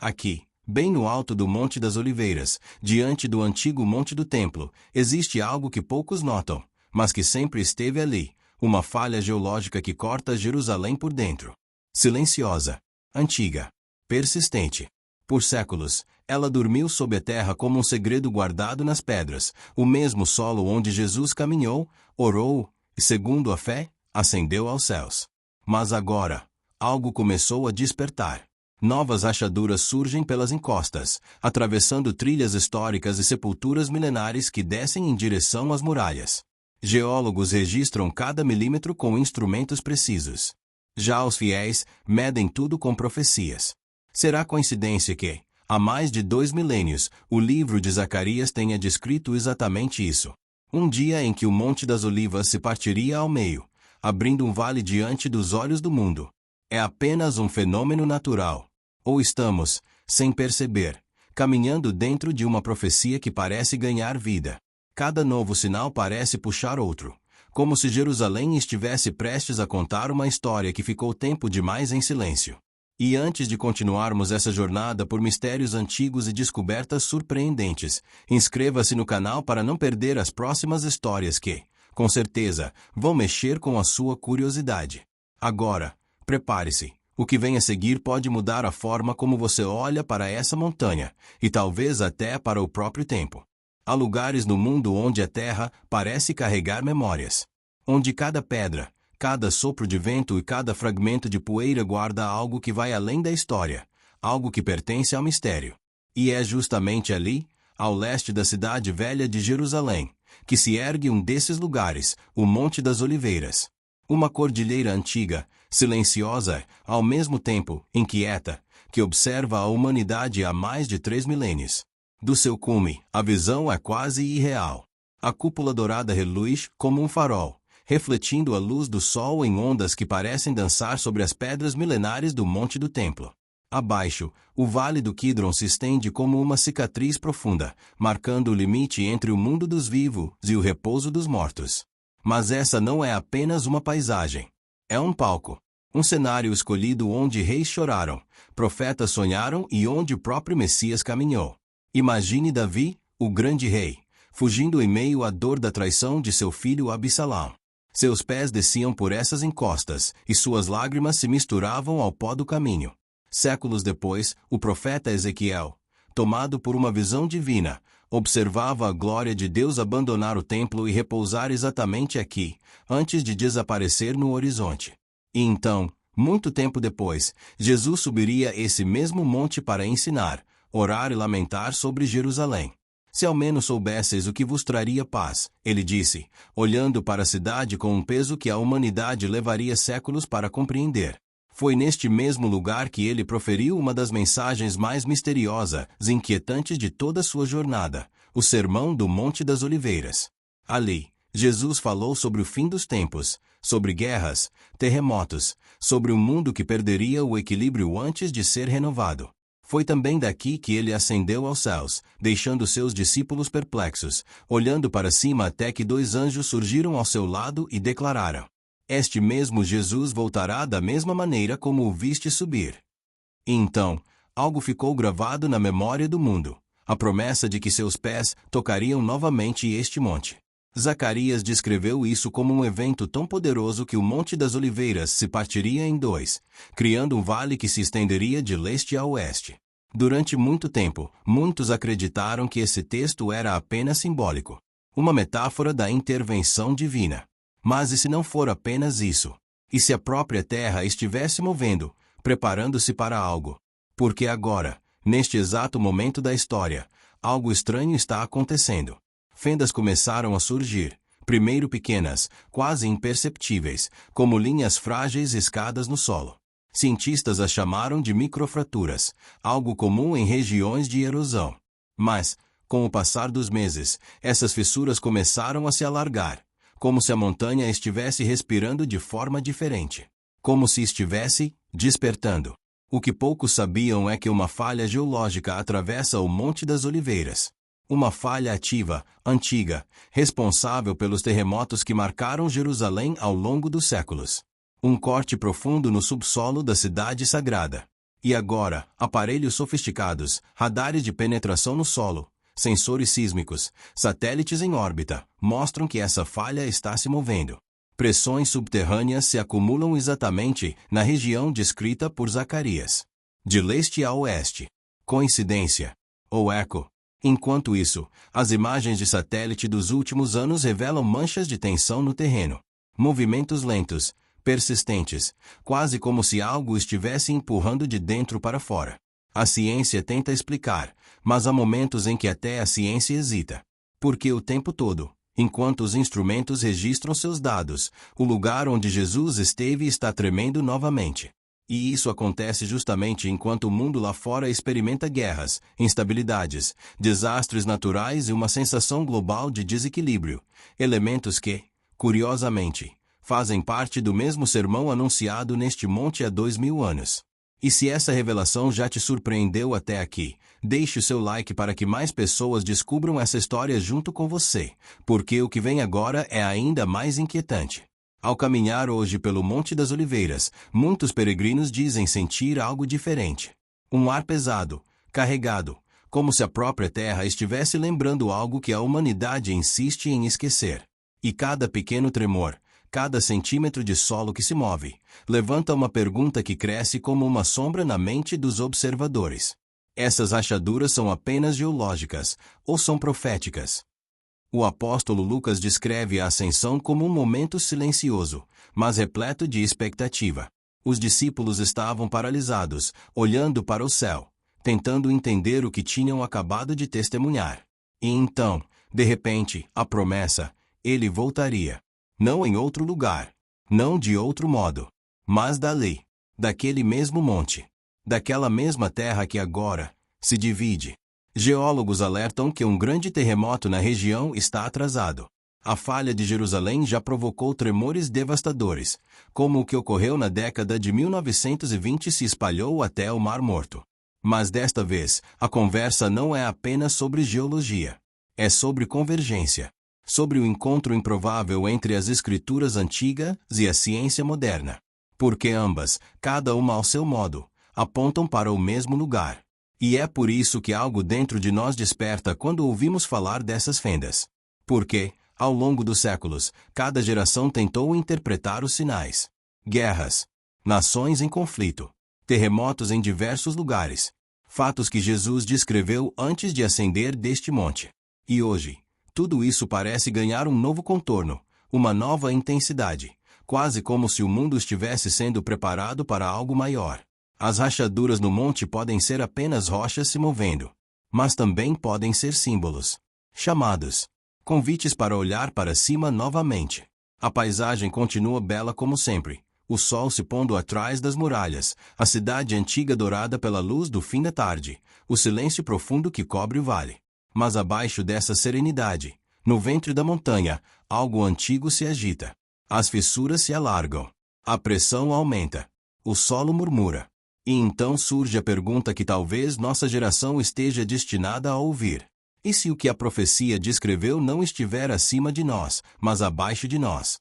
Aqui, bem no alto do Monte das Oliveiras, diante do antigo Monte do Templo, existe algo que poucos notam, mas que sempre esteve ali, uma falha geológica que corta Jerusalém por dentro. Silenciosa, antiga, persistente. Por séculos, ela dormiu sob a terra como um segredo guardado nas pedras, o mesmo solo onde Jesus caminhou, orou, e segundo a fé, ascendeu aos céus. Mas agora, algo começou a despertar. Novas rachaduras surgem pelas encostas, atravessando trilhas históricas e sepulturas milenares que descem em direção às muralhas. Geólogos registram cada milímetro com instrumentos precisos. Já os fiéis medem tudo com profecias. Será coincidência que, há mais de 2 milênios, o livro de Zacarias tenha descrito exatamente isso? Um dia em que o Monte das Olivas se partiria ao meio, abrindo um vale diante dos olhos do mundo. É apenas um fenômeno natural. Ou estamos, sem perceber, caminhando dentro de uma profecia que parece ganhar vida. Cada novo sinal parece puxar outro, como se Jerusalém estivesse prestes a contar uma história que ficou tempo demais em silêncio. E antes de continuarmos essa jornada por mistérios antigos e descobertas surpreendentes, inscreva-se no canal para não perder as próximas histórias que, com certeza, vão mexer com a sua curiosidade. Agora, prepare-se. O que vem a seguir pode mudar a forma como você olha para essa montanha, e talvez até para o próprio tempo. Há lugares no mundo onde a terra parece carregar memórias. Onde cada pedra, cada sopro de vento e cada fragmento de poeira guarda algo que vai além da história, algo que pertence ao mistério. E é justamente ali, ao leste da cidade velha de Jerusalém, que se ergue um desses lugares, o Monte das Oliveiras. Uma cordilheira antiga, silenciosa, ao mesmo tempo inquieta, que observa a humanidade há mais de 3 milênios. Do seu cume, a visão é quase irreal. A cúpula dourada reluz como um farol, refletindo a luz do sol em ondas que parecem dançar sobre as pedras milenares do Monte do Templo. Abaixo, o Vale do Quidron se estende como uma cicatriz profunda, marcando o limite entre o mundo dos vivos e o repouso dos mortos. Mas essa não é apenas uma paisagem. É um palco. Um cenário escolhido onde reis choraram, profetas sonharam e onde o próprio Messias caminhou. Imagine Davi, o grande rei, fugindo em meio à dor da traição de seu filho Absalão. Seus pés desciam por essas encostas, e suas lágrimas se misturavam ao pó do caminho. Séculos depois, o profeta Ezequiel, tomado por uma visão divina, observava a glória de Deus abandonar o templo e repousar exatamente aqui, antes de desaparecer no horizonte. E então, muito tempo depois, Jesus subiria esse mesmo monte para ensinar, orar e lamentar sobre Jerusalém. Se ao menos soubesseis o que vos traria paz, ele disse, olhando para a cidade com um peso que a humanidade levaria séculos para compreender. Foi neste mesmo lugar que ele proferiu uma das mensagens mais misteriosas e inquietantes de toda a sua jornada, o Sermão do Monte das Oliveiras. Ali, Jesus falou sobre o fim dos tempos, sobre guerras, terremotos, sobre um mundo que perderia o equilíbrio antes de ser renovado. Foi também daqui que ele ascendeu aos céus, deixando seus discípulos perplexos, olhando para cima até que 2 anjos surgiram ao seu lado e declararam: Este mesmo Jesus voltará da mesma maneira como o viste subir. E então, algo ficou gravado na memória do mundo, a promessa de que seus pés tocariam novamente este monte. Zacarias descreveu isso como um evento tão poderoso que o Monte das Oliveiras se partiria em 2, criando um vale que se estenderia de leste a oeste. Durante muito tempo, muitos acreditaram que esse texto era apenas simbólico, uma metáfora da intervenção divina. Mas e se não for apenas isso? E se a própria terra estivesse movendo, preparando-se para algo? Porque agora, neste exato momento da história, algo estranho está acontecendo. Fendas começaram a surgir, primeiro pequenas, quase imperceptíveis, como linhas frágeis escadas no solo. Cientistas as chamaram de microfraturas, algo comum em regiões de erosão. Mas, com o passar dos meses, essas fissuras começaram a se alargar, como se a montanha estivesse respirando de forma diferente, como se estivesse despertando. O que poucos sabiam é que uma falha geológica atravessa o Monte das Oliveiras. Uma falha ativa, antiga, responsável pelos terremotos que marcaram Jerusalém ao longo dos séculos. Um corte profundo no subsolo da cidade sagrada. E agora, aparelhos sofisticados, radares de penetração no solo, sensores sísmicos, satélites em órbita, mostram que essa falha está se movendo. Pressões subterrâneas se acumulam exatamente na região descrita por Zacarias. De leste a oeste. Coincidência? Ou eco? Enquanto isso, as imagens de satélite dos últimos anos revelam manchas de tensão no terreno. Movimentos lentos, persistentes, quase como se algo estivesse empurrando de dentro para fora. A ciência tenta explicar, mas há momentos em que até a ciência hesita. Porque o tempo todo, enquanto os instrumentos registram seus dados, o lugar onde Jesus esteve está tremendo novamente. E isso acontece justamente enquanto o mundo lá fora experimenta guerras, instabilidades, desastres naturais e uma sensação global de desequilíbrio, elementos que, curiosamente, fazem parte do mesmo sermão anunciado neste monte há 2000 anos. E se essa revelação já te surpreendeu até aqui, deixe o seu like para que mais pessoas descubram essa história junto com você, porque o que vem agora é ainda mais inquietante. Ao caminhar hoje pelo Monte das Oliveiras, muitos peregrinos dizem sentir algo diferente. Um ar pesado, carregado, como se a própria terra estivesse lembrando algo que a humanidade insiste em esquecer. E cada pequeno tremor, cada centímetro de solo que se move, levanta uma pergunta que cresce como uma sombra na mente dos observadores. Essas rachaduras são apenas geológicas, ou são proféticas? O apóstolo Lucas descreve a ascensão como um momento silencioso, mas repleto de expectativa. Os discípulos estavam paralisados, olhando para o céu, tentando entender o que tinham acabado de testemunhar. E então, de repente, a promessa: ele voltaria. Não em outro lugar, não de outro modo, mas dali, daquele mesmo monte, daquela mesma terra que agora se divide. Geólogos alertam que um grande terremoto na região está atrasado. A falha de Jerusalém já provocou tremores devastadores, como o que ocorreu na década de 1920 e se espalhou até o Mar Morto. Mas desta vez, a conversa não é apenas sobre geologia. É sobre convergência. Sobre o encontro improvável entre as escrituras antigas e a ciência moderna. Porque ambas, cada uma ao seu modo, apontam para o mesmo lugar. E é por isso que algo dentro de nós desperta quando ouvimos falar dessas fendas. Porque, ao longo dos séculos, cada geração tentou interpretar os sinais. Guerras, nações em conflito, terremotos em diversos lugares, fatos que Jesus descreveu antes de ascender deste monte. E hoje, tudo isso parece ganhar um novo contorno, uma nova intensidade, quase como se o mundo estivesse sendo preparado para algo maior. As rachaduras no monte podem ser apenas rochas se movendo, mas também podem ser símbolos, chamados, convites para olhar para cima novamente. A paisagem continua bela como sempre, o sol se pondo atrás das muralhas, a cidade antiga dourada pela luz do fim da tarde, o silêncio profundo que cobre o vale. Mas abaixo dessa serenidade, no ventre da montanha, algo antigo se agita. As fissuras se alargam, a pressão aumenta, o solo murmura. E então surge a pergunta que talvez nossa geração esteja destinada a ouvir. E se o que a profecia descreveu não estiver acima de nós, mas abaixo de nós?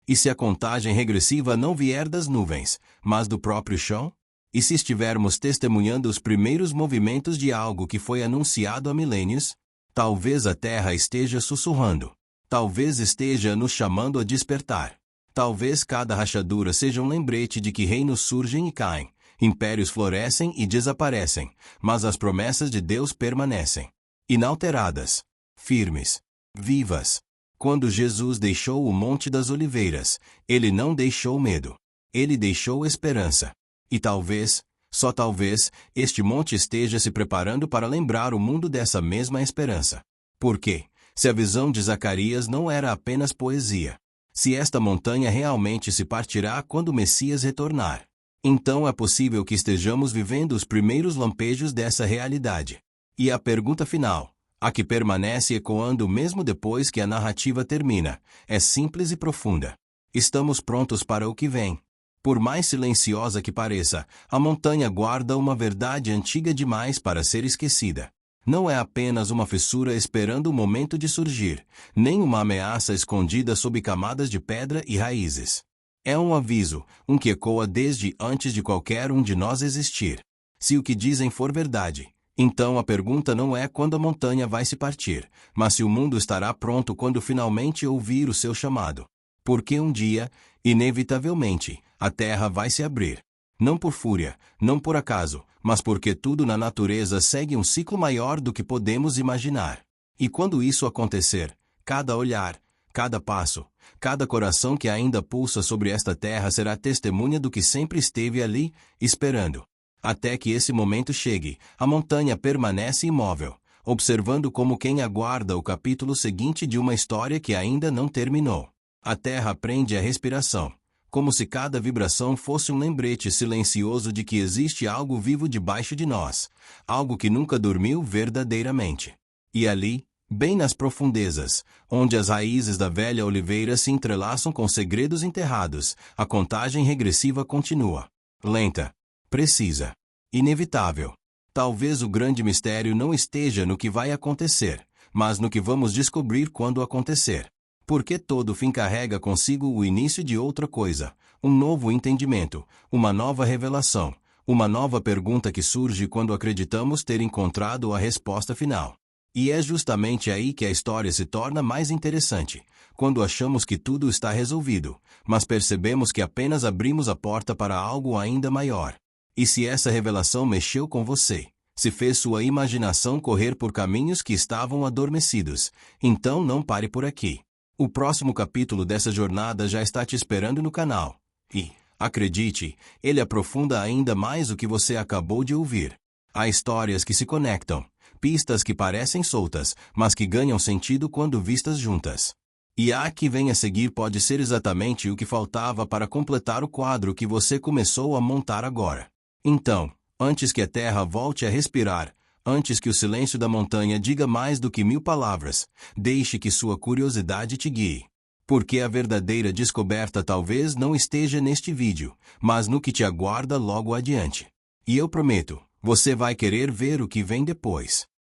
E se a contagem regressiva não vier das nuvens, mas do próprio chão? E se estivermos testemunhando os primeiros movimentos de algo que foi anunciado há milênios? Talvez a terra esteja sussurrando. Talvez esteja nos chamando a despertar. Talvez cada rachadura seja um lembrete de que reinos surgem e caem. Impérios florescem e desaparecem, mas as promessas de Deus permanecem. Inalteradas, firmes, vivas. Quando Jesus deixou o Monte das Oliveiras, ele não deixou medo. Ele deixou esperança. E talvez, só talvez, este monte esteja se preparando para lembrar o mundo dessa mesma esperança. Porque, se a visão de Zacarias não era apenas poesia, se esta montanha realmente se partirá quando o Messias retornar, então é possível que estejamos vivendo os primeiros lampejos dessa realidade. E a pergunta final, a que permanece ecoando mesmo depois que a narrativa termina, é simples e profunda. Estamos prontos para o que vem? Por mais silenciosa que pareça, a montanha guarda uma verdade antiga demais para ser esquecida. Não é apenas uma fissura esperando o momento de surgir, nem uma ameaça escondida sob camadas de pedra e raízes. É um aviso, que ecoa desde antes de qualquer um de nós existir. Se o que dizem for verdade, então a pergunta não é quando a montanha vai se partir, mas se o mundo estará pronto quando finalmente ouvir o seu chamado. Porque um dia, inevitavelmente, a terra vai se abrir. Não por fúria, não por acaso, mas porque tudo na natureza segue um ciclo maior do que podemos imaginar. E quando isso acontecer, cada olhar, cada passo, cada coração que ainda pulsa sobre esta terra será testemunha do que sempre esteve ali, esperando. Até que esse momento chegue, a montanha permanece imóvel, observando como quem aguarda o capítulo seguinte de uma história que ainda não terminou. A terra prende a respiração, como se cada vibração fosse um lembrete silencioso de que existe algo vivo debaixo de nós, algo que nunca dormiu verdadeiramente. E ali, bem nas profundezas, onde as raízes da velha oliveira se entrelaçam com segredos enterrados, a contagem regressiva continua. Lenta, precisa, inevitável. Talvez o grande mistério não esteja no que vai acontecer, mas no que vamos descobrir quando acontecer. Porque todo fim carrega consigo o início de outra coisa, um novo entendimento, uma nova revelação, uma nova pergunta que surge quando acreditamos ter encontrado a resposta final. E é justamente aí que a história se torna mais interessante, quando achamos que tudo está resolvido, mas percebemos que apenas abrimos a porta para algo ainda maior. E se essa revelação mexeu com você, se fez sua imaginação correr por caminhos que estavam adormecidos, então não pare por aqui. O próximo capítulo dessa jornada já está te esperando no canal. E, acredite, ele aprofunda ainda mais o que você acabou de ouvir. Há histórias que se conectam, pistas que parecem soltas, mas que ganham sentido quando vistas juntas. E a que vem a seguir pode ser exatamente o que faltava para completar o quadro que você começou a montar agora. Então, antes que a terra volte a respirar, antes que o silêncio da montanha diga mais do que 1000 palavras, deixe que sua curiosidade te guie. Porque a verdadeira descoberta talvez não esteja neste vídeo, mas no que te aguarda logo adiante. E eu prometo, você vai querer ver o que vem depois.